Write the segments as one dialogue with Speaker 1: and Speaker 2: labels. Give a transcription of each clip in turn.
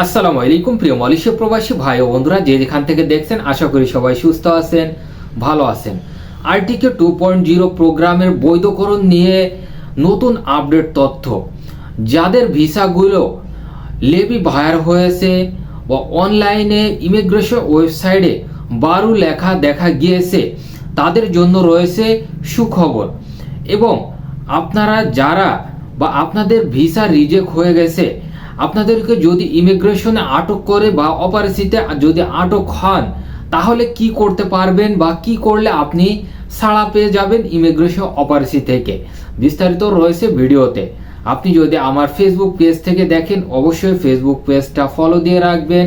Speaker 1: আসসালামু আলাইকুম প্রিয় মালয়েশিয়া প্রবাসী ভাই ও বন্ধুরা, যে যেখান থেকে দেখছেন আশা করি সবাই সুস্থ আছেন, ভালো আছেন। আরটিকে 2.0 প্রোগ্রামের বৈধকরণ নিয়ে নতুন আপডেট তথ্য। যাদের ভিসাগুলো লেবি ভায়ার হয়েছে বা অনলাইনে ইমিগ্রেশন ওয়েবসাইটে 12 লেখা দেখা গিয়েছে, তাদের জন্য রয়েছে সুখবর। এবং আপনারা যারা বা আপনাদের ভিসা রিজেক্ট হয়ে গেছে, আপনাদেরকে যদি ইমিগ্রেশনে আটক করে বা অপারেশিতে যদি আটক হন, তাহলে কি করতে পারবেন বা কি করলে আপনি ছাড়া পেয়ে যাবেন ইমিগ্রেশন অপারেশি থেকে, বিস্তারিত রয়েছে ভিডিওতে। আপনি যদি আমার ফেসবুক পেজ থেকে দেখেন, অবশ্যই ফেসবুক পেজটা ফলো দিয়ে রাখবেন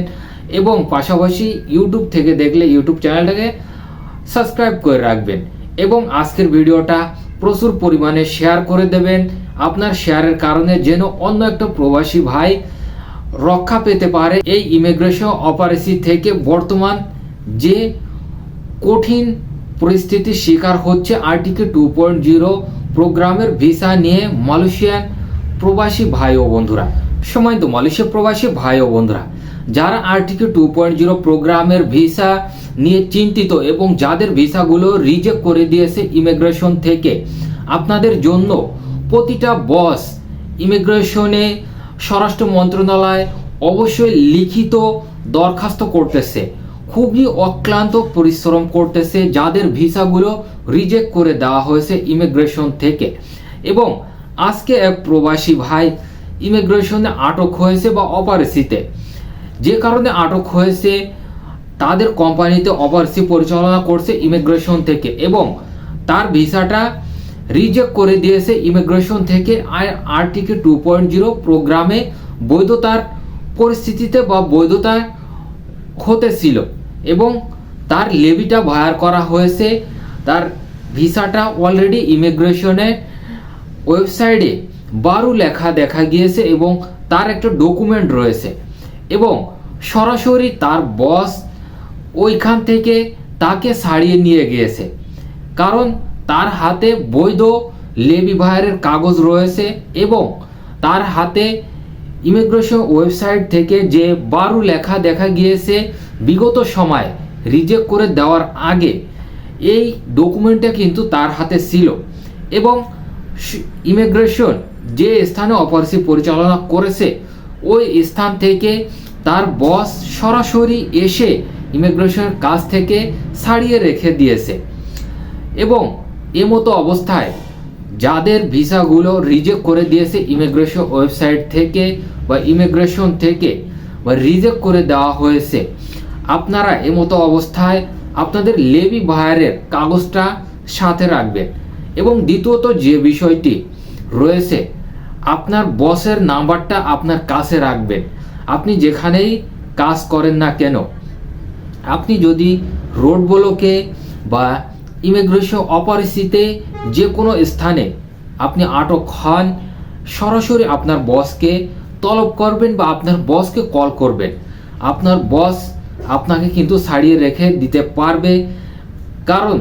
Speaker 1: এবং পাশাপাশি ইউটিউব থেকে দেখলে ইউটিউব চ্যানেলটাকে সাবস্ক্রাইব করে রাখবেন এবং আজকের ভিডিওটা প্রচুর পরিমাণে শেয়ার করে দেবেন। আপনার শেয়ারের কারণে যেন অন্য একটা প্রবাসী ভাই রক্ষা পেতে পারে এই ইমিগ্রেশন অপারেশন থেকে। বর্তমান যে কঠিন পরিস্থিতির শিকার হচ্ছে আরটিকে 2.0 প্রোগ্রামের ভিসা নিয়ে মালয়েশিয়ান প্রবাসী ভাই ও বন্ধুরা, সম্মানিত মালয়েশিয়া প্রবাসী ভাই ও বন্ধুরা, যারা আরটিকে 2.0 প্রোগ্রামের ভিসা নিয়ে চিন্তিত এবং যাদের ভিসাগুলো রিজেক্ট করে দিয়েছে ইমিগ্রেশন থেকে, আপনাদের জন্য প্রতিটা বস ইমিগ্রেশনে স্বরাষ্ট্র মন্ত্রণালয় অবশ্যই লিখিত দরখাস্ত করতেছে, খুবই অক্লান্ত পরিশ্রম করতেছে যাদের ভিসাগুলো রিজেক্ট করে দেওয়া হয়েছে ইমিগ্রেশন থেকে। এবং আজকে এক প্রবাসী ভাই ইমিগ্রেশনে আটক হয়েছে বা অপারেশিতে, যে কারণে আটক হয়েছে তাদের কোম্পানিতে অপারেশি পরিচালনা করছে ইমিগ্রেশন থেকে এবং তার ভিসাটা রিজেক্ট করে দিয়েছে ইমিগ্রেশন থেকে। আরটিকে 2.0 প্রোগ্রামে বৈধতার পরিস্থিতিতে বা বৈধতা হতেছিল এবং তার লেবিটা ভায়ার করা হয়েছে। তার ভিসাটা অলরেডি ইমিগ্রেশনের ওয়েবসাইটে 12 লেখা দেখা গিয়েছে এবং তার একটা ডকুমেন্ট রয়েছে এবং সরাসরি তার বস ওইখান থেকে তাকে ছাড়িয়ে নিয়ে গিয়েছে, কারণ তার হাতে বৈধ লেবি ভায়ারের কাগজ রয়েছে এবং তার হাতে ইমিগ্রেশন ওয়েবসাইট থেকে যে 12 লেখা দেখা গিয়েছে বিগত সময় রিজেক্ট করে দেওয়ার আগে, এই ডকুমেন্টটা কিন্তু তার হাতে ছিল এবং ইমিগ্রেশন যে স্থানে অপারেশি পরিচালনা করেছে ওই স্থান থেকে তার বস সরাসরি এসে ইমিগ্রেশনের কাছ থেকে ছাড়িয়ে রেখে দিয়েছে। এবং এমতো অবস্থায় যাদের ভিসাগুলো রিজেক্ট করে দিয়েছে ইমিগ্রেশন ওয়েবসাইট থেকে বা ইমিগ্রেশন থেকে বা রিজেক্ট করে দেওয়া হয়েছে, আপনারা এমতো অবস্থায় আপনাদের লেবি ভায়ারের কাগজটা সাথে রাখবেন। এবং দ্বিতীয়ত যে বিষয়টি রয়েছে, আপনার বসের নাম্বারটা আপনার কাছে রাখবেন। আপনি যেখানেই কাজ করেন না কেন, আপনি যদি রোড ব্লকে বা ইমিগ্রেশন অপারেশিতে যে কোনো স্থানে আপনি আটক হন, সরাসরি আপনার বসকে তলব করবেন বা আপনার বসকে কল করবেন। আপনার বস আপনাকে কিন্তু ছাড়িয়ে রেখে দিতে পারবে, কারণ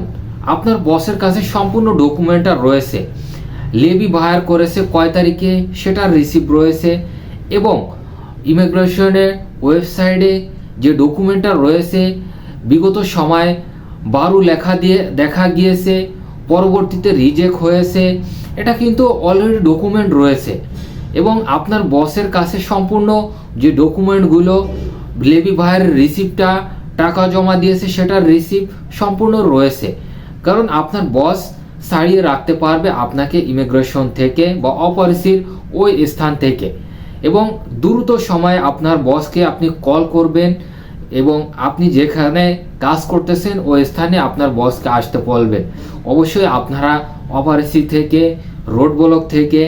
Speaker 1: আপনার বসের কাছে সম্পূর্ণ ডকুমেন্টটা রয়েছে। লেবি ভায়ার করেছে কয় তারিখে সেটার রিসিপ্ট রয়েছে এবং ইমিগ্রেশনের ওয়েবসাইটে যে ডকুমেন্টটা রয়েছে বিগত সময় 12 লেখা দিয়ে দেখা গিয়েছে, পরবর্তীতে রিজেক্ট হয়েছে, এটা কিন্তু অলরেডি ডকুমেন্ট রয়েছে এবং আপনার বসের কাছে সম্পূর্ণ যে ডকুমেন্টগুলো, লেবি ভাইয়ের রিসিপ্টটা টাকা জমা দিয়েছে সেটার রিসিপ্ট সম্পূর্ণ রয়েছে, কারণ আপনার বস ছাড়িয়ে রাখতে পারবে আপনাকে ইমিগ্রেশন থেকে বা অপারেশির ওই স্থান থেকে। এবং দ্রুত সময়ে আপনার বসকে আপনি কল করবেন এবং আপনি যেখানে কাজ করতেছেন ওই স্থানে আপনার বসকে আসতে বলবেন। অবশ্যই আপনারা অপারেশি থেকে, রোড ব্লক থেকে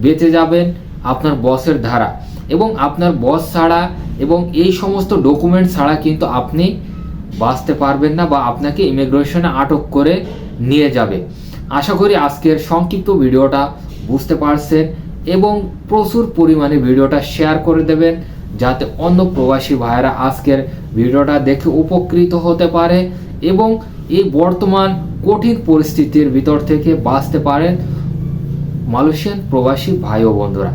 Speaker 1: বেঁচে যাবেন আপনার বসের ধারা এবং আপনার বস ছাড়া এবং এই সমস্ত ডকুমেন্ট ছাড়া কিন্তু আপনি বাঁচতে পারবেন না বা আপনাকে ইমিগ্রেশনে আটক করে নিয়ে যাবে। আশা করি আজকের সংক্ষিপ্ত ভিডিওটা বুঝতে পারছেন এবং প্রচুর পরিমাণে ভিডিওটা শেয়ার করে দেবেন, যাতে অন্য প্রবাসী ভাইয়েরা আজকের ভিডিওটা দেখে উপকৃত হতে পারে এবং এই বর্তমান কঠিন পরিস্থিতির ভিতর থেকে বাঁচতে পারেন মালয়েশিয়ান প্রবাসী ভাই ও বন্ধুরা।